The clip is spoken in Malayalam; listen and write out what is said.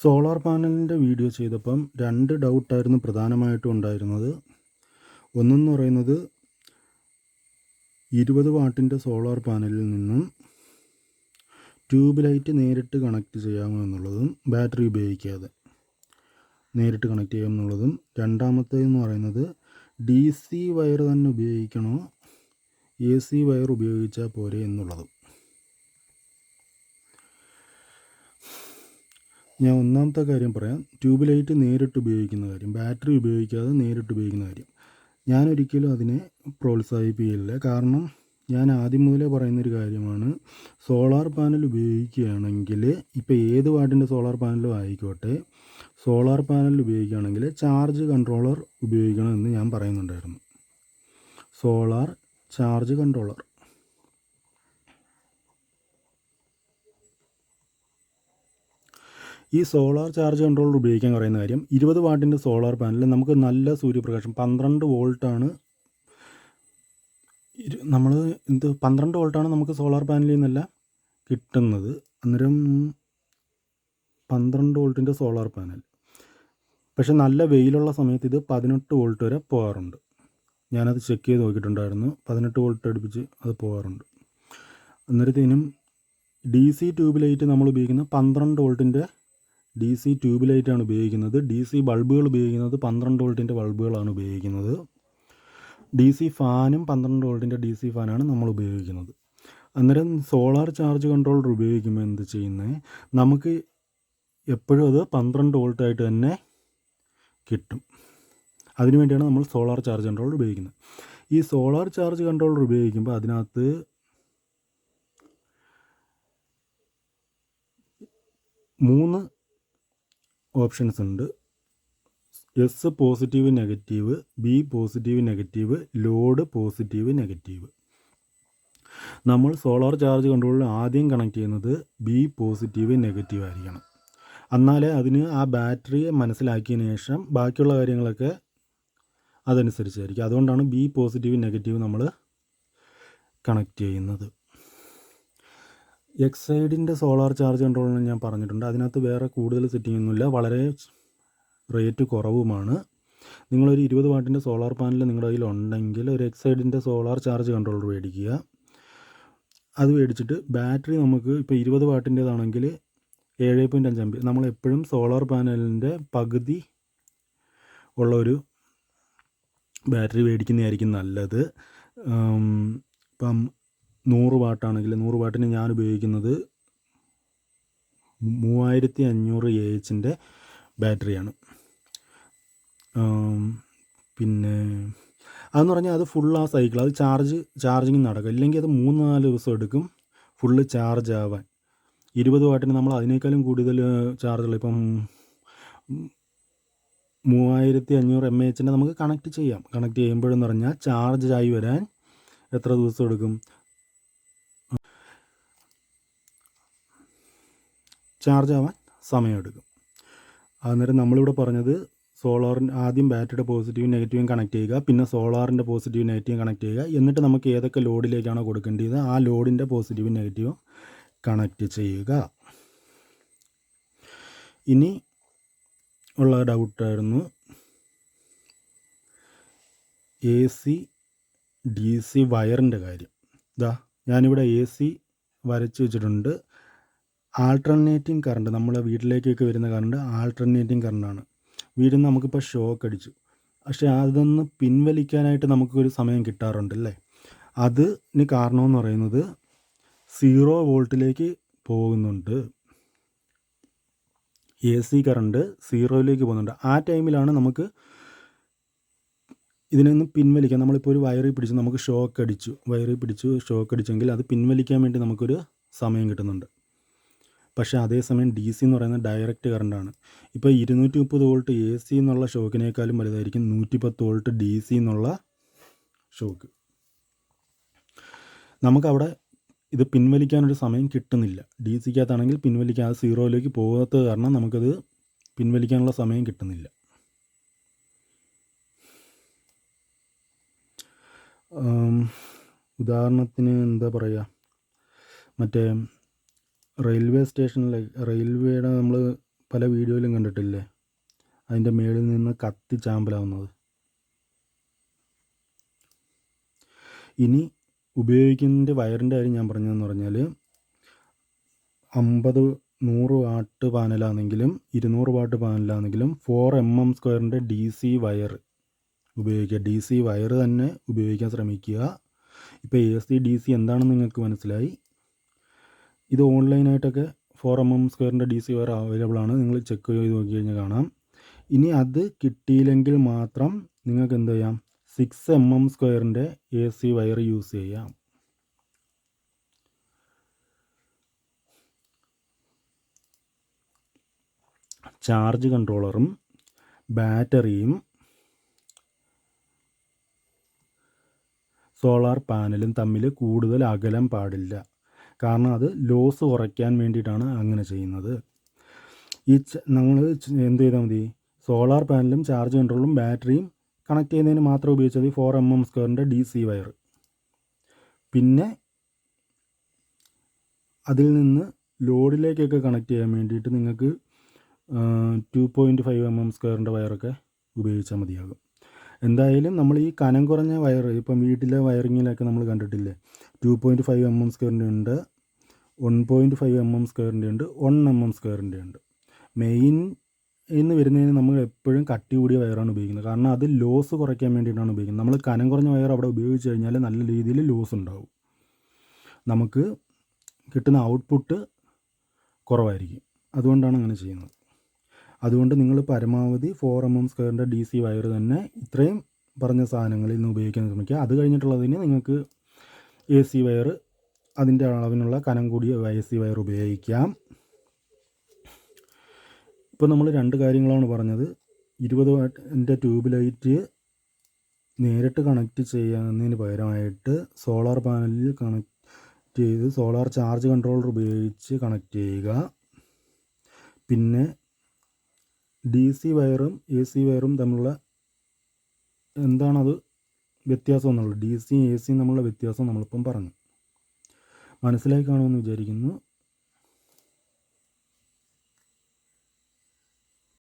സോളാർ പാനലിൻ്റെ വീഡിയോ ചെയ്തപ്പം 2 ഡൗട്ടായിരുന്നു പ്രധാനമായിട്ടും ഉണ്ടായിരുന്നത്. ഒന്നെന്ന് പറയുന്നത് 20 വാട്ടിൻ്റെ സോളാർ പാനലിൽ നിന്നും ട്യൂബ് ലൈറ്റ് നേരിട്ട് കണക്ട് ചെയ്യാമോ എന്നുള്ളതും ബാറ്ററി ഉപയോഗിക്കാതെ നേരിട്ട് കണക്ട് ചെയ്യാമെന്നുള്ളതും. രണ്ടാമത്തേതെന്ന് പറയുന്നത് DC വയർ തന്നെ ഉപയോഗിക്കണോ AC വയർ ഉപയോഗിച്ചാൽ പോരെ എന്നുള്ളതും. ഞാൻ ഒന്നാമത്തെ കാര്യം പറയാം. ട്യൂബ് ലൈറ്റ് നേരിട്ട് ഉപയോഗിക്കുന്ന കാര്യം, ബാറ്ററി ഉപയോഗിക്കാതെ നേരിട്ട് ഉപയോഗിക്കുന്ന കാര്യം. ഞാനൊരിക്കലും അതിനെ പ്രോത്സാഹിപ്പിക്കില്ല. കാരണം ഞാൻ ആദ്യം മുതലേ പറയുന്നൊരു കാര്യമാണ്, സോളാർ പാനൽ ഉപയോഗിക്കുകയാണെങ്കിൽ ഇപ്പോൾ ഏത് വാട്ടിൻ്റെ സോളാർ പാനലും ആയിക്കോട്ടെ, സോളാർ പാനൽ ഉപയോഗിക്കുകയാണെങ്കിൽ ചാർജ് കൺട്രോളർ ഉപയോഗിക്കണമെന്ന് ഞാൻ പറയുന്നുണ്ടായിരുന്നു. Solar charge controller. ഈ സോളാർ ചാർജ് കൺട്രോളർ ഉപയോഗിക്കാൻ പറയുന്ന കാര്യം, 20 വാട്ടിൻ്റെ സോളാർ പാനലിൽ നമുക്ക് നല്ല സൂര്യപ്രകാശം 12 വോൾട്ടാണ് നമ്മൾ 12 വോൾട്ടാണ് നമുക്ക് സോളാർ പാനലിൽ നിന്നല്ല കിട്ടുന്നത്. അന്നേരം 12 വോൾട്ടിൻ്റെ സോളാർ പാനൽ. പക്ഷെ നല്ല വെയിലുള്ള സമയത്ത് ഇത് 18 വോൾട്ട് വരെ പോകാറുണ്ട്. ഞാനത് ചെക്ക് ചെയ്ത് നോക്കിയിട്ടുണ്ടായിരുന്നു. 18 വോൾട്ട് അടുപ്പിച്ച് അത് പോകാറുണ്ട്. അന്നേരത്തേനും DC ട്യൂബ് ലൈറ്റ് നമ്മൾ ഉപയോഗിക്കുന്ന 12 വോൾട്ടിൻ്റെ DC ട്യൂബ് ലൈറ്റാണ് ഉപയോഗിക്കുന്നത്. DC ബൾബുകൾ ഉപയോഗിക്കുന്നത് 12 വോൾട്ടിൻ്റെ ബൾബുകളാണ് ഉപയോഗിക്കുന്നത്. DC ഫാനും 12 വോൾട്ടിൻ്റെ DC ഫാനാണ് നമ്മൾ ഉപയോഗിക്കുന്നത്. അന്നേരം സോളാർ ചാർജ് കൺട്രോളർ ഉപയോഗിക്കുമ്പോൾ എന്ത് ചെയ്യുന്നത്, നമുക്ക് എപ്പോഴും അത് 12 വോൾട്ടായിട്ട് തന്നെ കിട്ടും. അതിനുവേണ്ടിയാണ് നമ്മൾ സോളാർ ചാർജ് കൺട്രോളർ ഉപയോഗിക്കുന്നത്. ഈ സോളാർ ചാർജ് കൺട്രോളർ ഉപയോഗിക്കുമ്പോൾ അതിനകത്ത് 3 ഓപ്ഷൻസ് ഉണ്ട്. S positive negative, B positive negative, load positive negative. നമ്മൾ സോളാർ ചാർജ് കൺട്രോളർ ആദ്യം കണക്ട് ചെയ്യുന്നത് ബി പോസിറ്റീവ് നെഗറ്റീവ് ആയിരിക്കണം. എന്നാലേ അതിന് ആ ബാറ്ററിയെ മനസ്സിലാക്കിയതിന് ശേഷം ബാക്കിയുള്ള കാര്യങ്ങളൊക്കെ അതനുസരിച്ചായിരിക്കും. അതുകൊണ്ടാണ് ബി പോസിറ്റീവ് നെഗറ്റീവ് നമ്മൾ കണക്ട് ചെയ്യുന്നത്. എക്സൈഡിൻ്റെ സോളാർ ചാർജ് കൺട്രോളർ ഞാൻ പറഞ്ഞിട്ടുണ്ട്. അതിനകത്ത് വേറെ കൂടുതൽ സെറ്റിംഗ് ഒന്നുമില്ല, വളരെ റേറ്റ് കുറവുമാണ്. നിങ്ങളൊരു 20 വാട്ടിൻ്റെ സോളാർ പാനൽ നിങ്ങളുടെ കയ്യിൽ ഉണ്ടെങ്കിൽ ഒരു എക്സൈഡിൻ്റെ സോളാർ ചാർജ് കൺട്രോളർ മേടിക്കുക. അത് മേടിച്ചിട്ട് ബാറ്ററി നമുക്ക് ഇപ്പോൾ 20 വാട്ടിൻ്റേതാണെങ്കിൽ 7.5 MB. നമ്മളെപ്പോഴും സോളാർ പാനലിൻ്റെ പകുതി ഉള്ളൊരു ബാറ്ററി മേടിക്കുന്നതായിരിക്കും നല്ലത്. ഇപ്പം 100 വാട്ടാണെങ്കിൽ 100 വാട്ടിന് ഞാൻ ഉപയോഗിക്കുന്നത് 3500 AHൻ്റെ ബാറ്ററിയാണ്. പിന്നെ അതെന്ന് പറഞ്ഞാൽ അത് ഫുൾ ആ സൈക്കിൾ, അത് ചാർജിങ് നടക്കും. ഇല്ലെങ്കിൽ അത് 3-4 ദിവസം എടുക്കും ഫുള്ള് ചാർജ് ആവാൻ. 20 വാട്ടിന് നമ്മൾ അതിനേക്കാളും കൂടുതൽ ചാർജുള്ള, ഇപ്പം 3500 mAhൻ്റെ നമുക്ക് കണക്ട് ചെയ്യാം. കണക്ട് ചെയ്യുമ്പോഴെന്ന് പറഞ്ഞാൽ ചാർജ് ആയി വരാൻ എത്ര ദിവസം എടുക്കും? ചാർജ് ആവാൻ സമയമെടുക്കും. അന്നേരം നമ്മളിവിടെ പറഞ്ഞത് സോളാറിന് ആദ്യം ബാറ്ററിയുടെ പോസിറ്റീവും നെഗറ്റീവും കണക്ട് ചെയ്യുക, പിന്നെ സോളാറിൻ്റെ പോസിറ്റീവും നെഗറ്റീവും കണക്ട് ചെയ്യുക. എന്നിട്ട് നമുക്ക് ഏതൊക്കെ ലോഡിലേക്കാണോ കൊടുക്കേണ്ടത് ആ ലോഡിൻ്റെ പോസിറ്റീവും നെഗറ്റീവും കണക്ട് ചെയ്യുക. ഇനി ഉള്ള ഡൗട്ടായിരുന്നു AC DC വയറിൻ്റെ കാര്യം. ഞാനിവിടെ AC വരച്ച് വെച്ചിട്ടുണ്ട്. ആൾട്ടർനേറ്റിംഗ് കറണ്ട്, നമ്മളെ വീട്ടിലേക്കൊക്കെ വരുന്ന കറണ്ട് ആൾട്ടർനേറ്റിംഗ് കറണ്ടാണ്. വീട്ടിൽ നിന്ന് നമുക്കിപ്പോൾ ഷോക്ക് അടിച്ചു, പക്ഷേ അതൊന്ന് പിൻവലിക്കാനായിട്ട് നമുക്കൊരു സമയം കിട്ടാറുണ്ടല്ലേ. അതിന് കാരണമെന്ന് പറയുന്നത് 0 വോൾട്ടിലേക്ക് പോകുന്നുണ്ട്. AC കറണ്ട് 0യിലേക്ക് പോകുന്നുണ്ട്. ആ ടൈമിലാണ് നമുക്ക് ഇതിനൊന്ന് പിൻവലിക്കാം. നമ്മളിപ്പോൾ ഒരു വയറിൽ പിടിച്ച് നമുക്ക് വയറിൽ പിടിച്ച് ഷോക്ക് അടിച്ചെങ്കിൽ അത് പിൻവലിക്കാൻ വേണ്ടി നമുക്കൊരു സമയം കിട്ടുന്നുണ്ട്. പക്ഷേ അതേസമയം DC എന്ന് പറയുന്നത് ഡയറക്റ്റ് കറണ്ടാണ്. ഇപ്പോൾ 230 വോൾട്ട് AC എന്നുള്ള ഷോക്കിനേക്കാളും വലുതായിരിക്കും 110 വോൾട്ട് DC എന്നുള്ള ഷോക്ക്. നമുക്കവിടെ ഇത് പിൻവലിക്കാനൊരു സമയം കിട്ടുന്നില്ല. DCക്കകത്താണെങ്കിൽ പിൻവലിക്കാൻ 0യിലേക്ക് പോകാത്തത് കാരണം നമുക്കത് പിൻവലിക്കാനുള്ള സമയം കിട്ടുന്നില്ല. ഉദാഹരണത്തിന് എന്താ പറയുക, മറ്റേ റെയിൽവേ സ്റ്റേഷനിൽ റെയിൽവേയുടെ നമ്മൾ പല വീഡിയോയിലും കണ്ടിട്ടില്ലേ, അതിൻ്റെ മേളിൽ നിന്ന് കത്തി ചാമ്പലാവുന്നത്. ഇനി ഉപയോഗിക്കുന്നതിൻ്റെ വയറിൻ്റെ കാര്യം ഞാൻ പറഞ്ഞതെന്ന് പറഞ്ഞാൽ 100 വാട്ട് പാനലാണെങ്കിലും 200 വാട്ട് പാനലാണെങ്കിലും 4 mm² DC വയർ ഉപയോഗിക്കുക. DC വയർ തന്നെ ഉപയോഗിക്കാൻ ശ്രമിക്കുക. ഇപ്പോൾ AC DC എന്താണെന്ന് നിങ്ങൾക്ക് മനസ്സിലായി. ഇത് ഓൺലൈനായിട്ടൊക്കെ 4 mm² DC വയർ അവൈലബിൾ ആണ്. നിങ്ങൾ ചെക്ക് ചെയ്ത് നോക്കി കഴിഞ്ഞാൽ കാണാം. ഇനി അത് കിട്ടിയില്ലെങ്കിൽ മാത്രം നിങ്ങൾക്ക് എന്ത് ചെയ്യാം, 6 mm² AC വയർ യൂസ് ചെയ്യാം. ചാർജ് കൺട്രോളറും ബാറ്ററിയും സോളാർ പാനലും തമ്മിൽ കൂടുതൽ അകലം പാടില്ല. കാരണം അത് ലോസ് കുറയ്ക്കാൻ വേണ്ടിയിട്ടാണ് അങ്ങനെ ചെയ്യുന്നത്. നമ്മൾ എന്ത് ചെയ്താൽ മതി, സോളാർ പാനലും ചാർജ് കൺട്രോളും ബാറ്ററിയും കണക്ട് ചെയ്യുന്നതിന് മാത്രം ഉപയോഗിച്ചത് 4 mm² DC വയർ. പിന്നെ അതിൽ നിന്ന് ലോഡിലേക്കൊക്കെ കണക്ട് ചെയ്യാൻ വേണ്ടിയിട്ട് നിങ്ങൾക്ക് 2.5 mm² വയറൊക്കെ ഉപയോഗിച്ചാൽ മതിയാകും. എന്തായാലും നമ്മൾ ഈ കനം കുറഞ്ഞ വയർ ഇപ്പം വീട്ടിലെ വയറിങ്ങിലൊക്കെ നമ്മൾ കണ്ടിട്ടില്ലേ, 2.5 mm² ഉണ്ട്, 1.5 mm² ഉണ്ട്, 1 mm² ഉണ്ട്. മെയിൻ എന്ന് വരുന്നതിന് നമ്മൾ എപ്പോഴും കട്ടി കൂടിയ വയറാണ് ഉപയോഗിക്കുന്നത്. കാരണം അത് ലോസ് കുറയ്ക്കാൻ വേണ്ടിയിട്ടാണ് ഉപയോഗിക്കുന്നത്. നമ്മൾ കനം കുറഞ്ഞ വയർ അവിടെ ഉപയോഗിച്ച് കഴിഞ്ഞാൽ നല്ല രീതിയിൽ ലോസ് ഉണ്ടാവും, നമുക്ക് കിട്ടുന്ന ഔട്ട്പുട്ട് കുറവായിരിക്കും. അതുകൊണ്ടാണ് അങ്ങനെ ചെയ്യുന്നത്. അതുകൊണ്ട് നിങ്ങൾ പരമാവധി 4 mm² DC വയർ തന്നെ ഇത്രയും പറഞ്ഞ സാധനങ്ങളിൽ നിന്ന് ഉപയോഗിക്കാൻ ശ്രമിക്കുക. അത് കഴിഞ്ഞിട്ടുള്ളതിന് നിങ്ങൾക്ക് AC വയർ, അതിൻ്റെ അളവിനുള്ള കനം കൂടിയ AC വയർ ഉപയോഗിക്കാം. ഇപ്പോൾ നമ്മൾ 2 കാര്യങ്ങളാണ് പറഞ്ഞത്. 20 വാട്ടിൻ്റെ ട്യൂബ് ലൈറ്റ് നേരിട്ട് കണക്റ്റ് ചെയ്യുന്നതിന് പകരമായിട്ട് സോളാർ പാനലിൽ കണക്ട് ചെയ്ത് സോളാർ ചാർജ് കൺട്രോളർ ഉപയോഗിച്ച് കണക്ട് ചെയ്യുക. പിന്നെ DC വയറും AC വയറും തമ്മിലുള്ള എന്താണത് വ്യത്യാസം എന്നുള്ളത്, DC AC തമ്മിലുള്ള വ്യത്യാസം നമ്മളിപ്പം പറഞ്ഞു. മനസ്സിലായി കാണുമെന്ന് വിചാരിക്കുന്നു.